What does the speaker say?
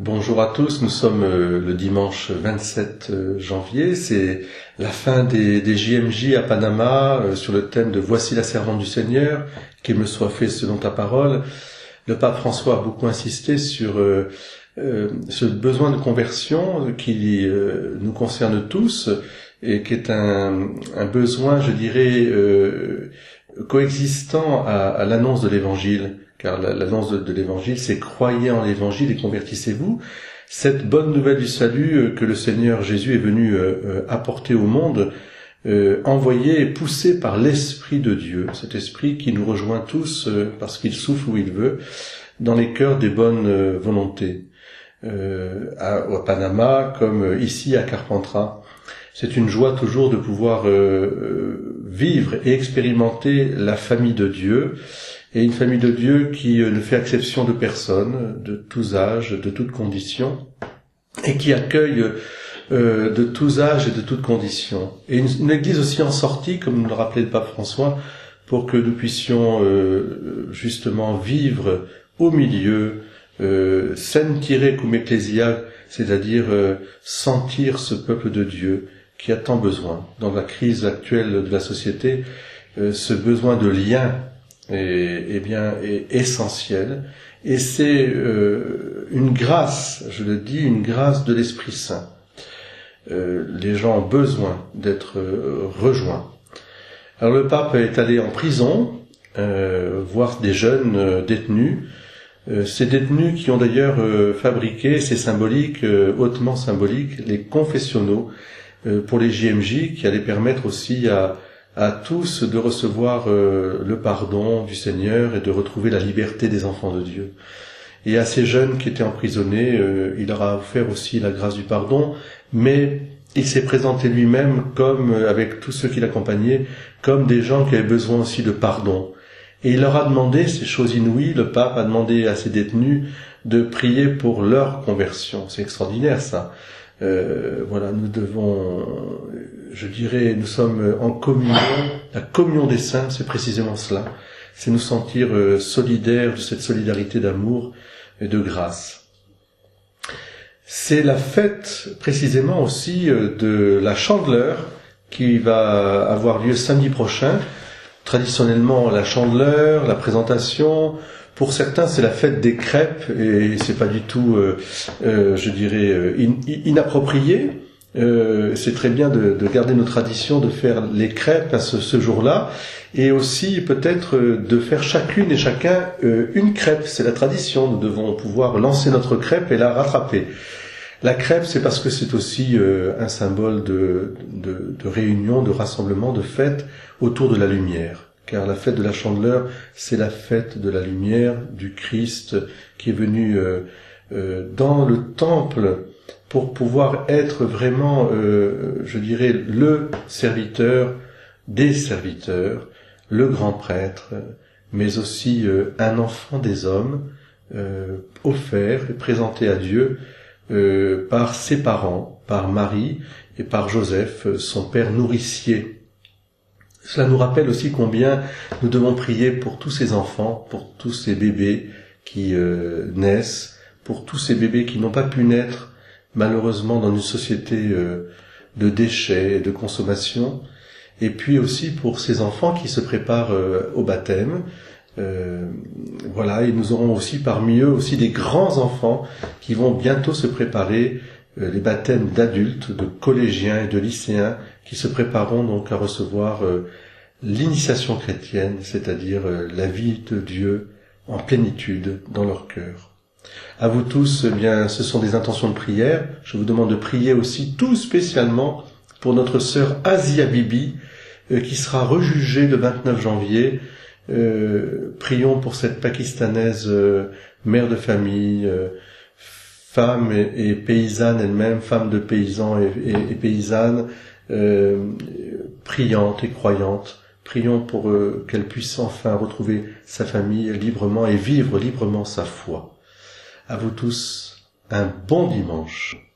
Bonjour à tous, nous sommes le dimanche 27 janvier, c'est la fin des JMJ à Panama sur le thème de Voici la servante du Seigneur, qu'il me soit fait selon ta parole. Le pape François a beaucoup insisté sur ce besoin de conversion qui nous concerne tous et qui est un besoin, je dirais, coexistant à l'annonce de l'Évangile. Car l'annonce de l'Évangile, c'est croyez en l'Évangile et convertissez-vous. Cette bonne nouvelle du salut que le Seigneur Jésus est venu apporter au monde, envoyé et poussé par l'Esprit de Dieu, cet Esprit qui nous rejoint tous parce qu'il souffle où il veut, dans les cœurs des bonnes volontés, à Panama comme ici à Carpentras. C'est une joie toujours de pouvoir vivre et expérimenter la famille de Dieu, et une famille de Dieu qui ne fait exception de personne, de tous âges, de toutes conditions, et qui accueille de tous âges et de toutes conditions. Et une Église aussi en sortie, comme nous le rappelait le pape François, pour que nous puissions justement vivre au milieu, sentire cum ecclesia, c'est-à-dire sentir ce peuple de Dieu qui a tant besoin. Dans la crise actuelle de la société, ce besoin de lien est essentiel, et c'est une grâce, je le dis, une grâce de l'Esprit Saint. Les gens ont besoin d'être rejoints. Alors le pape est allé en prison voir des jeunes détenus, ces détenus qui ont d'ailleurs fabriqué, c'est symbolique, hautement symbolique, les confessionnaux pour les JMJ, qui allaient permettre aussi à tous de recevoir le pardon du Seigneur et de retrouver la liberté des enfants de Dieu. Et à ces jeunes qui étaient emprisonnés, il leur a offert aussi la grâce du pardon, mais il s'est présenté lui-même comme, avec tous ceux qui l'accompagnaient, comme des gens qui avaient besoin aussi de pardon. Et il leur a demandé ces choses inouïes, le pape a demandé à ses détenus de prier pour leur conversion. C'est extraordinaire ça. Voilà, nous devons, je dirais, nous sommes en communion. La communion des saints, c'est précisément cela. C'est nous sentir solidaires de cette solidarité d'amour et de grâce. C'est la fête, précisément aussi, de la Chandeleur, qui va avoir lieu samedi prochain. Traditionnellement, la Chandeleur, la présentation. Pour certains, c'est la fête des crêpes, et c'est pas du tout, je dirais, inapproprié. C'est très bien de garder nos traditions, de faire les crêpes à ce jour-là, et aussi peut-être de faire chacune et chacun une crêpe. C'est la tradition, nous devons pouvoir lancer notre crêpe et la rattraper. La crêpe, c'est parce que c'est aussi un symbole de réunion, de rassemblement, de fête autour de la lumière. Car la fête de la Chandeleur, c'est la fête de la lumière du Christ qui est venu dans le temple pour pouvoir être vraiment, je dirais, le serviteur des serviteurs, le grand prêtre, mais aussi un enfant des hommes, offert et présenté à Dieu par ses parents, par Marie et par Joseph, son père nourricier. Cela nous rappelle aussi combien nous devons prier pour tous ces enfants, pour tous ces bébés qui naissent, pour tous ces bébés qui n'ont pas pu naître, malheureusement, dans une société de déchets et de consommation, et puis aussi pour ces enfants qui se préparent au baptême. Voilà, et nous aurons aussi parmi eux aussi des grands enfants qui vont bientôt se préparer, les baptêmes d'adultes, de collégiens et de lycéens qui se prépareront donc à recevoir l'initiation chrétienne, c'est-à-dire la vie de Dieu en plénitude dans leur cœur. À vous tous, eh bien, ce sont des intentions de prière. Je vous demande de prier aussi tout spécialement pour notre sœur Asia Bibi, qui sera rejugée le 29 janvier. Prions pour cette Pakistanaise mère de famille, femme et paysanne elle-même, femme de paysans et paysanne, priante et croyante. Prions pour qu'elle puisse enfin retrouver sa famille librement et vivre librement sa foi. À vous tous, un bon dimanche.